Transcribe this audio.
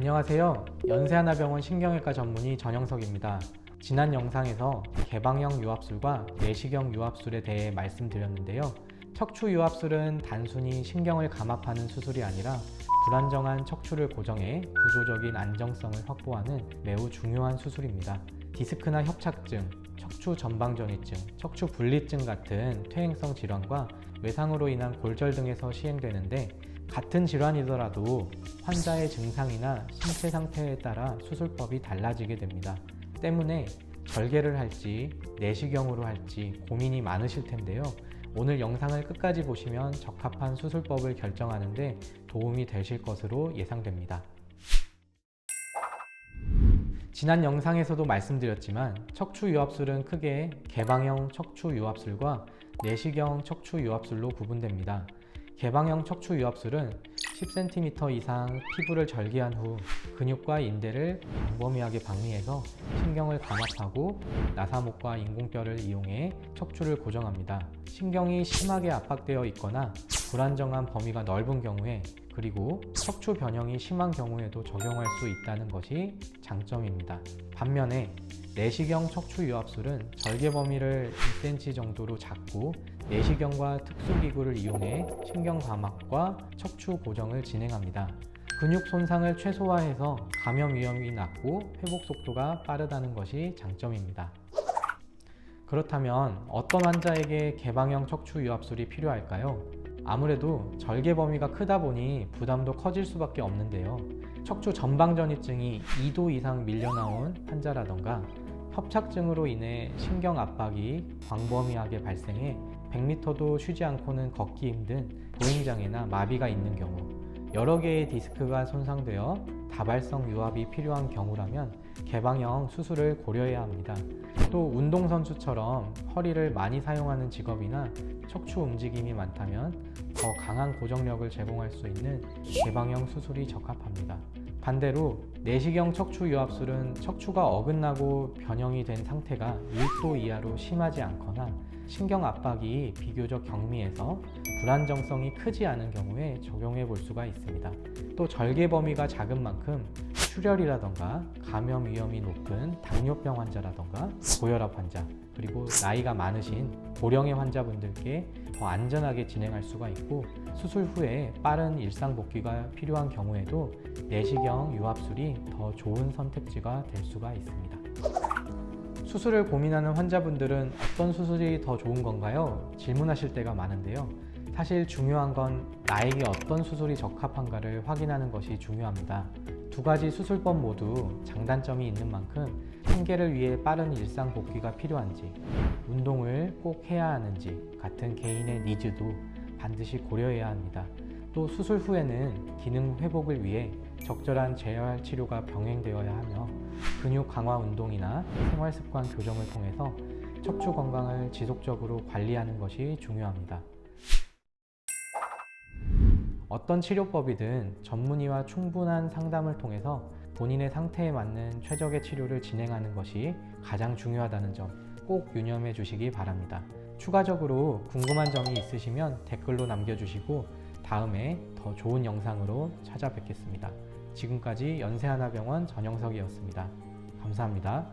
안녕하세요. 연세하나병원 신경외과 전문의 전영석입니다. 지난 영상에서 개방형 유압술과 내시경 유압술에 대해 말씀드렸는데요. 척추 유압술은 단순히 신경을 감압하는 수술이 아니라 불안정한 척추를 고정해 구조적인 안정성을 확보하는 매우 중요한 수술입니다. 디스크나 협착증, 척추 전방전이증, 척추 분리증 같은 퇴행성 질환과 외상으로 인한 골절 등에서 시행되는데, 같은 질환이더라도 환자의 증상이나 신체 상태에 따라 수술법이 달라지게 됩니다. 때문에 절개를 할지 내시경으로 할지 고민이 많으실 텐데요. 오늘 영상을 끝까지 보시면 적합한 수술법을 결정하는 데 도움이 되실 것으로 예상됩니다. 지난 영상에서도 말씀드렸지만 척추 유압술은 크게 개방형 척추 유압술과 내시경 척추 유압술로 구분됩니다. 개방형 척추 유압술은 10cm 이상 피부를 절개한 후 근육과 인대를 광범위하게 박리해서 신경을 감압하고 나사목과 인공뼈를 이용해 척추를 고정합니다. 신경이 심하게 압박되어 있거나 불안정한 범위가 넓은 경우에, 그리고 척추 변형이 심한 경우에도 적용할 수 있다는 것이 장점입니다. 반면에 내시경 척추 유압술은 절개 범위를 2cm 정도로 작고 내시경과 특수기구를 이용해 신경 감압과 척추 고정을 진행합니다. 근육 손상을 최소화해서 감염 위험이 낮고 회복 속도가 빠르다는 것이 장점입니다. 그렇다면 어떤 환자에게 개방형 척추 유압술이 필요할까요? 아무래도 절개 범위가 크다 보니 부담도 커질 수밖에 없는데요. 척추 전방전이증이 2도 이상 밀려나온 환자라던가 협착증으로 인해 신경 압박이 광범위하게 발생해 100m도 쉬지 않고는 걷기 힘든 보행장애나 마비가 있는 경우, 여러 개의 디스크가 손상되어 다발성 유압이 필요한 경우라면 개방형 수술을 고려해야 합니다. 또 운동선수처럼 허리를 많이 사용하는 직업이나 척추 움직임이 많다면 더 강한 고정력을 제공할 수 있는 개방형 수술이 적합합니다. 반대로 내시경 척추 유압술은 척추가 어긋나고 변형이 된 상태가 1도 이하로 심하지 않거나 신경 압박이 비교적 경미해서 불안정성이 크지 않은 경우에 적용해 볼 수가 있습니다. 또 절개 범위가 작은 만큼 출혈이라던가 감염 위험이 높은 당뇨병 환자라던가 고혈압 환자, 그리고 나이가 많으신 고령의 환자분들께 더 안전하게 진행할 수가 있고, 수술 후에 빠른 일상 복귀가 필요한 경우에도 내시경 유압술이 더 좋은 선택지가 될 수가 있습니다. 수술을 고민하는 환자분들은 어떤 수술이 더 좋은 건가요? 질문하실 때가 많은데요. 사실 중요한 건 나에게 어떤 수술이 적합한가를 확인하는 것이 중요합니다. 두 가지 수술법 모두 장단점이 있는 만큼 한계를 위해 빠른 일상 복귀가 필요한지, 운동을 꼭 해야 하는지 같은 개인의 니즈도 반드시 고려해야 합니다. 또 수술 후에는 기능 회복을 위해 적절한 재활 치료가 병행되어야 하며 근육 강화 운동이나 생활 습관 교정을 통해서 척추 건강을 지속적으로 관리하는 것이 중요합니다. 어떤 치료법이든 전문의와 충분한 상담을 통해서 본인의 상태에 맞는 최적의 치료를 진행하는 것이 가장 중요하다는 점 꼭 유념해 주시기 바랍니다. 추가적으로 궁금한 점이 있으시면 댓글로 남겨주시고 다음에 더 좋은 영상으로 찾아뵙겠습니다. 지금까지 연세하나병원 전영석이었습니다. 감사합니다.